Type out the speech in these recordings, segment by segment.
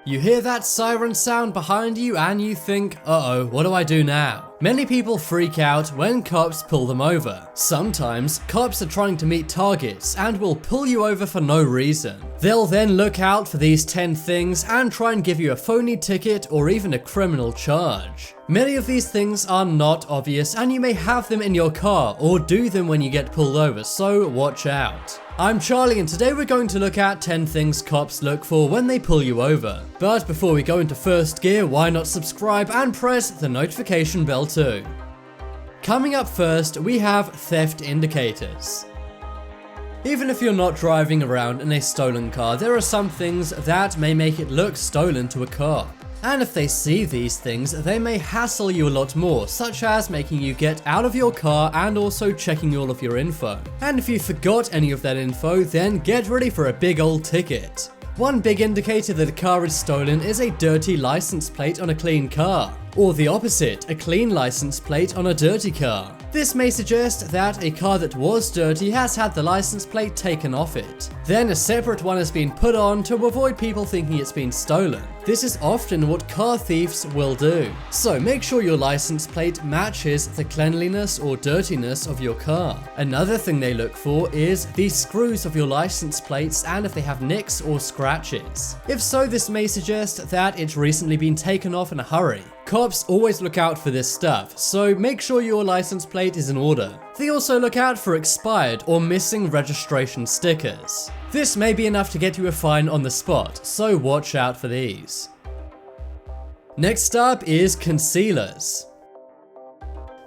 You hear that siren sound behind you and you think, uh-oh, what do I do now? Many people freak out when cops pull them over. Sometimes, cops are trying to meet targets and will pull you over for no reason. They'll then look out for these 10 things and try and give you a phony ticket or even a criminal charge. Many of these things are not obvious and you may have them in your car or do them when you get pulled over, so watch out. I'm Charlie and today we're going to look at 10 things cops look for when they pull you over. But before we go into first gear, why not subscribe and press the notification bell too. Coming up first, we have theft indicators. Even if you're not driving around in a stolen car, there are some things that may make it look stolen to a cop. And if they see these things, they may hassle you a lot more, such as making you get out of your car and also checking all of your info. And if you forgot any of that info, then get ready for a big old ticket. One big indicator that a car is stolen is a dirty license plate on a clean car. Or the opposite, a clean license plate on a dirty car. This may suggest that a car that was dirty has had the license plate taken off it. Then a separate one has been put on to avoid people thinking it's been stolen. This is often what car thieves will do. So make sure your license plate matches the cleanliness or dirtiness of your car. Another thing they look for is the screws of your license plates and if they have nicks or scratches. If so, this may suggest that it's recently been taken off in a hurry. Cops always look out for this stuff, so make sure your license plate is in order. They also look out for expired or missing registration stickers. This may be enough to get you a fine on the spot, so watch out for these. Next up is concealers.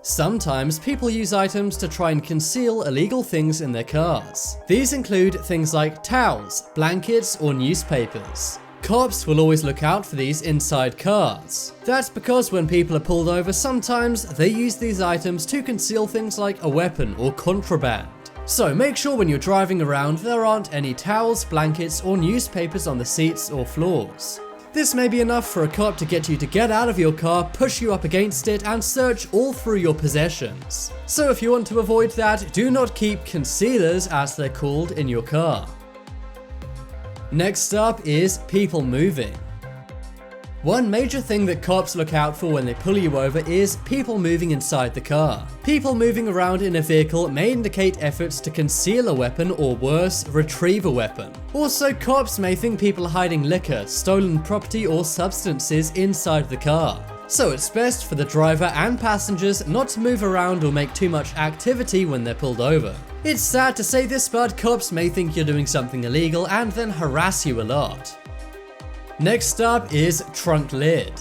Sometimes people use items to try and conceal illegal things in their cars. These include things like towels, blankets, or newspapers. Cops will always look out for these inside cars. That's because when people are pulled over, sometimes they use these items to conceal things like a weapon or contraband. So make sure when you're driving around there aren't any towels, blankets, or newspapers on the seats or floors. This may be enough for a cop to get you to get out of your car, push you up against it, and search all through your possessions. So if you want to avoid that, do not keep concealers, as they're called, in your car. Next up is people moving. One major thing that cops look out for when they pull you over is people moving inside the car. People moving around in a vehicle may indicate efforts to conceal a weapon or worse, retrieve a weapon. Also, cops may think people are hiding liquor, stolen property, or substances inside the car. So it's best for the driver and passengers not to move around or make too much activity when they're pulled over. It's sad to say this, but cops may think you're doing something illegal and then harass you a lot. Next up is trunk lid.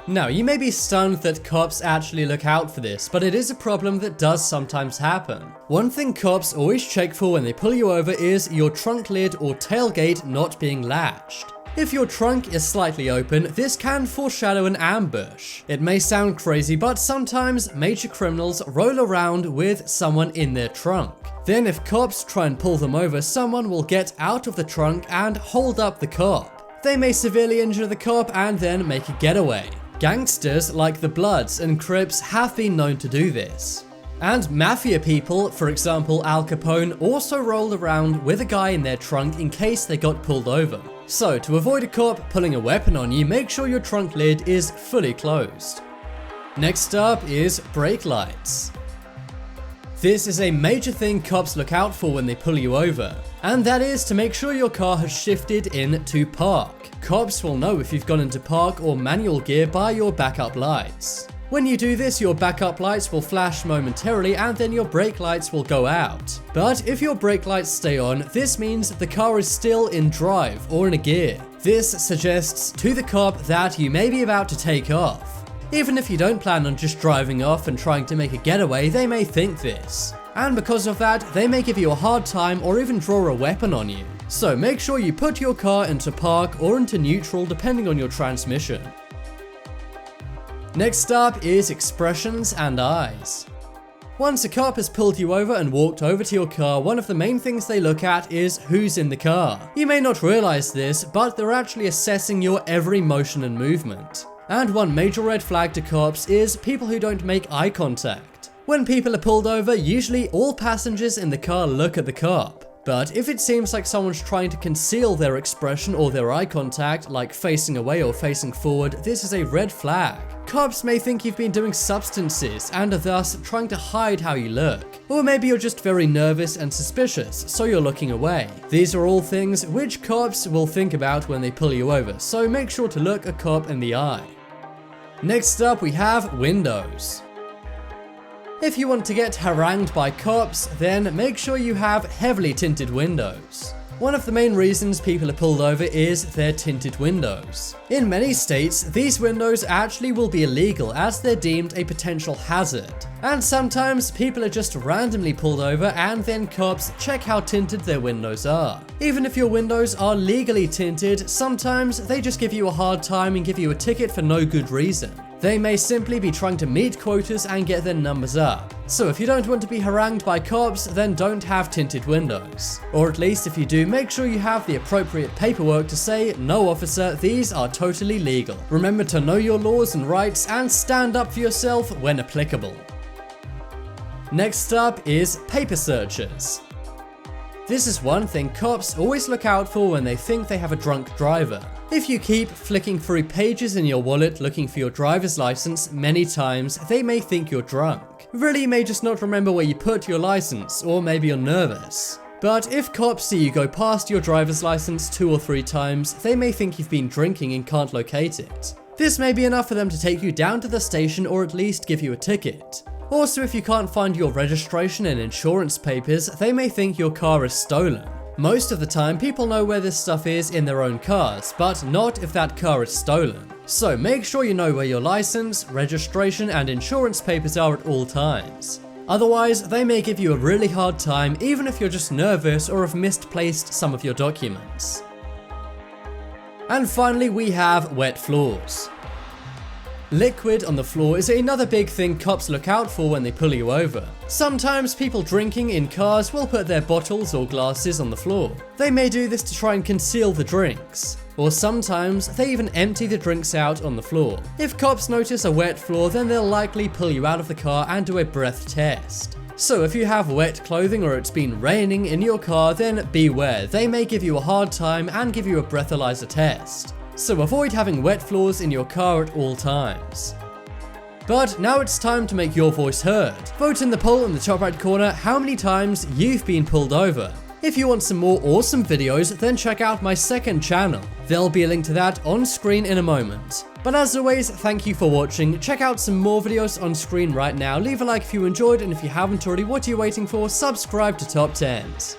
Now, you may be stunned that cops actually look out for this, but it is a problem that does sometimes happen. One thing cops always check for when they pull you over is your trunk lid or tailgate not being latched. If your trunk is slightly open, this can foreshadow an ambush. It may sound crazy, but sometimes major criminals roll around with someone in their trunk. Then if cops try and pull them over, someone will get out of the trunk and hold up the cop. They may severely injure the cop and then make a getaway. Gangsters like the Bloods and Crips have been known to do this. And mafia people, for example Al Capone, also rolled around with a guy in their trunk in case they got pulled over. So to avoid a cop pulling a weapon on you, make sure your trunk lid is fully closed. Next up is brake lights. This is a major thing cops look out for when they pull you over, and that is to make sure your car has shifted into park. Cops will know if you've gone into park or manual gear by your backup lights. When you do this, your backup lights will flash momentarily and then your brake lights will go out. But if your brake lights stay on, this means the car is still in drive or in a gear. This suggests to the cop that you may be about to take off. Even if you don't plan on just driving off and trying to make a getaway, they may think this. And because of that, they may give you a hard time or even draw a weapon on you. So make sure you put your car into park or into neutral depending on your transmission. Next up is expressions and eyes. Once a cop has pulled you over and walked over to your car, one of the main things they look at is who's in the car. You may not realize this, but they're actually assessing your every motion and movement. And one major red flag to cops is people who don't make eye contact. When people are pulled over, usually all passengers in the car look at the cop. But if it seems like someone's trying to conceal their expression or their eye contact, like facing away or facing forward, this is a red flag. Cops may think you've been doing substances and are thus trying to hide how you look. Or maybe you're just very nervous and suspicious, so you're looking away. These are all things which cops will think about when they pull you over, so make sure to look a cop in the eye. Next up, we have windows. If you want to get harangued by cops, then make sure you have heavily tinted windows. One of the main reasons people are pulled over is their tinted windows. In many states, these windows actually will be illegal as they're deemed a potential hazard. And sometimes people are just randomly pulled over and then cops check how tinted their windows are. Even if your windows are legally tinted, sometimes they just give you a hard time and give you a ticket for no good reason. They may simply be trying to meet quotas and get their numbers up. So if you don't want to be harangued by cops, then don't have tinted windows. Or at least if you do, make sure you have the appropriate paperwork to say, "No officer, these are totally legal." Remember to know your laws and rights and stand up for yourself when applicable. Next up is paper searches. This is one thing cops always look out for when they think they have a drunk driver. If you keep flicking through pages in your wallet looking for your driver's license many times, they may think you're drunk. Really, you may just not remember where you put your license, or maybe you're nervous. But if cops see you go past your driver's license 2 or 3 times, they may think you've been drinking and can't locate it. This may be enough for them to take you down to the station or at least give you a ticket. Also, if you can't find your registration and insurance papers, they may think your car is stolen. Most of the time, people know where this stuff is in their own cars, but not if that car is stolen. So make sure you know where your license, registration, and insurance papers are at all times. Otherwise, they may give you a really hard time even if you're just nervous or have misplaced some of your documents. And finally, we have wet floors. Liquid on the floor is another big thing cops look out for when they pull you over. Sometimes people drinking in cars will put their bottles or glasses on the floor. They may do this to try and conceal the drinks. Or sometimes they even empty the drinks out on the floor. If cops notice a wet floor, then they'll likely pull you out of the car and do a breath test. So if you have wet clothing or it's been raining in your car, then beware. They may give you a hard time and give you a breathalyzer test. So avoid having wet floors in your car at all times. But now it's time to make your voice heard. Vote in the poll in the top right corner how many times you've been pulled over. If you want some more awesome videos, then check out my second channel. There'll be a link to that on screen in a moment. But as always, thank you for watching. Check out some more videos on screen right now. Leave a like if you enjoyed, and if you haven't already, what are you waiting for? Subscribe to Top 10s.